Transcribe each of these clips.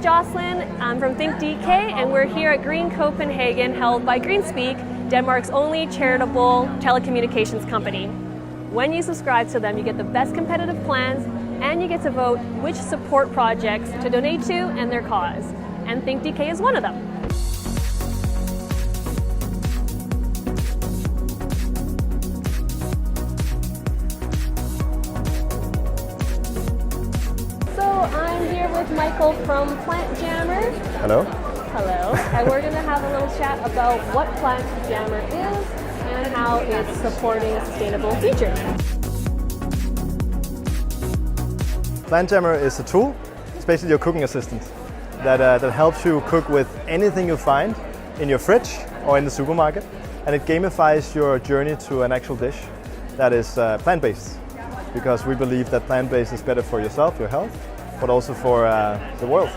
Jocelyn. I'm from Think.dk, and we're here at Green Copenhagen, held by Greenspeak, Denmark's only charitable telecommunications company. When you subscribe to them, you get the best competitive plans, and you get to vote which support projects to donate to and their cause. And Think.dk is one of them. So I'm here with Michael from Plant Jammer. Hello. Hello. And we're going to have a little chat about what Plant Jammer is and how it's supporting a sustainable future. Plant Jammer is a tool. It's basically your cooking assistant that helps you cook with anything you find in your fridge or in the supermarket, and it gamifies your journey to an actual dish that is plant-based, because we believe that plant-based is better for yourself, your health, but also for the world.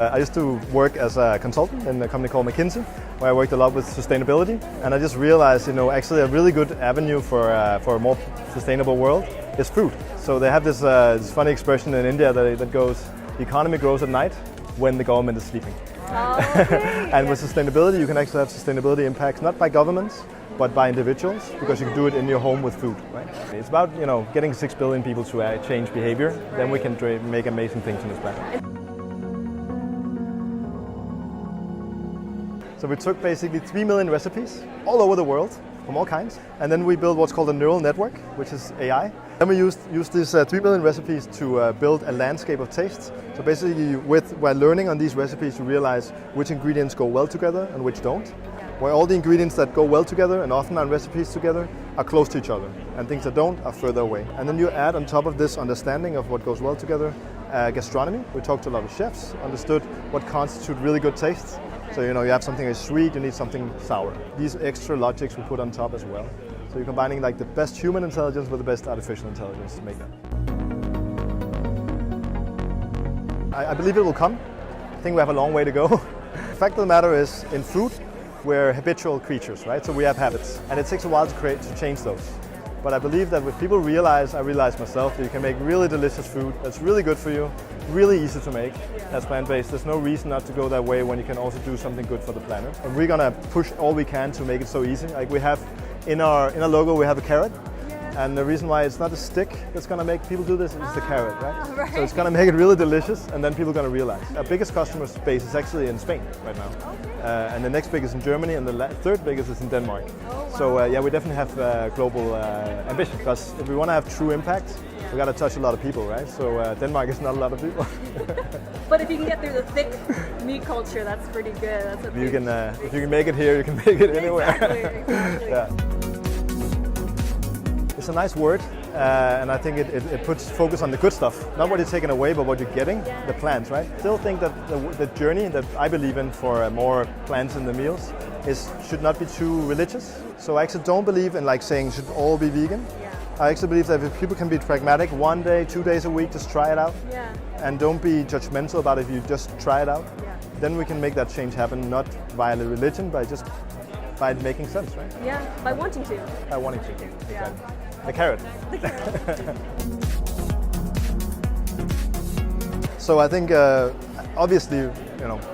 I used to work as a consultant in a company called McKinsey, where I worked a lot with sustainability, and I just realized, actually a really good avenue for a more sustainable world is food. So they have this funny expression in India that goes, the economy grows at night when the government is sleeping. Oh, okay. And with sustainability, you can actually have sustainability impacts not by governments, but by individuals, because you can do it in your home with food. Right? It's about getting 6 billion people to change behavior. Right. Then we can make amazing things on this planet. So we took basically 3 million recipes all over the world, from all kinds, and then we built what's called a neural network, which is AI. Then we used these 3 million recipes to build a landscape of tastes. So basically, while learning on these recipes, you realize which ingredients go well together and which don't. Where all the ingredients that go well together and often on recipes together are close to each other, and things that don't are further away. And then you add on top of this understanding of what goes well together, gastronomy. We talked to a lot of chefs, understood what constitutes really good tastes. So you have something that's sweet, you need something sour. These extra logics we put on top as well. So you're combining like the best human intelligence with the best artificial intelligence to make that. I believe it will come. I think we have a long way to go. The fact of the matter is, in food, we're habitual creatures, right? So we have habits, and it takes a while to change those. But I believe that if people realize myself, that you can make really delicious food that's really good for you, really easy to make, that's plant-based. There's no reason not to go that way when you can also do something good for the planet. And we're gonna push all we can to make it so easy. Like we have in our logo, we have a carrot. And the reason why it's not a stick that's going to make people do this is the carrot, right? Right? So it's going to make it really delicious, and then people are going to realize. Our biggest customer base is actually in Spain right now. Okay. And the next biggest in Germany, and the third biggest is in Denmark. Oh, wow. So we definitely have global ambition, because if we want to have true impact, we got to touch a lot of people, right? So Denmark is not a lot of people. But if you can get through the thick meat culture, that's pretty good. That's if you can make it here, you can make it anywhere. Exactly. Yeah. It's a nice word, and I think it puts focus on the good stuff. Not what you're taking away, but what you're getting, the plants, right? Still think that the journey that I believe in for more plants in the meals should not be too religious. So I actually don't believe in saying should all be vegan. Yeah. I actually believe that if people can be pragmatic, 1 day, 2 days a week, just try it out. Yeah. And don't be judgmental about it if you just try it out. Yeah. Then we can make that change happen, not via religion, but just by making sense, right? Yeah, by wanting to. By wanting to, exactly. Yeah. The carrot. The carrot. So I think, obviously,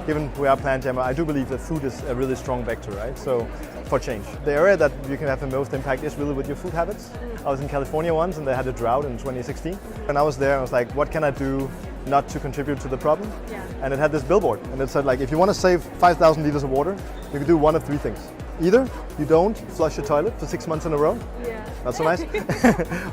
given we are Plant Jammer, I do believe that food is a really strong vector, right? So for change. The area that you can have the most impact is really with your food habits. I was in California once, and they had a drought in 2016. And I was there, and I was like, what can I do not to contribute to the problem? Yeah. And it had this billboard, and it said, if you want to save 5,000 liters of water, you can do one of 3 things. Either you don't flush your toilet for 6 months in a row, not so nice,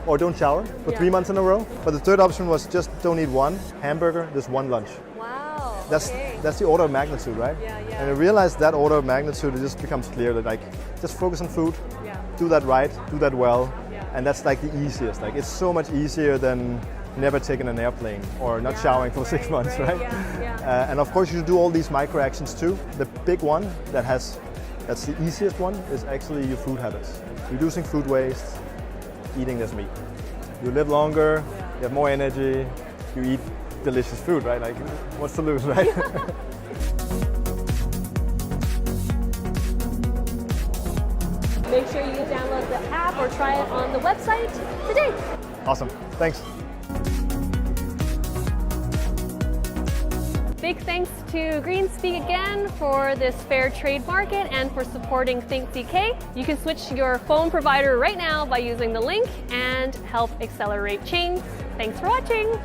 or don't shower for 3 months in a row. But the third option was just don't eat one hamburger, just one lunch. Wow. That's the order of magnitude, right? Yeah. And I realized that order of magnitude, it just becomes clear that just focus on food, do that right, do that well, and that's the easiest. It's so much easier than never taking an airplane or not showering for 6 months, right? Yeah. And of course you do all these micro actions too. The big one that's the easiest one is actually your food habits. Reducing food waste, eating less meat. You live longer, you have more energy, you eat delicious food, right? What's to lose, right? Make sure you download the app or try it on the website today. Awesome, thanks. Big thanks to GreenSpeak again for this fair trade market and for supporting Think.dk. You can switch your phone provider right now by using the link and help accelerate change. Thanks for watching.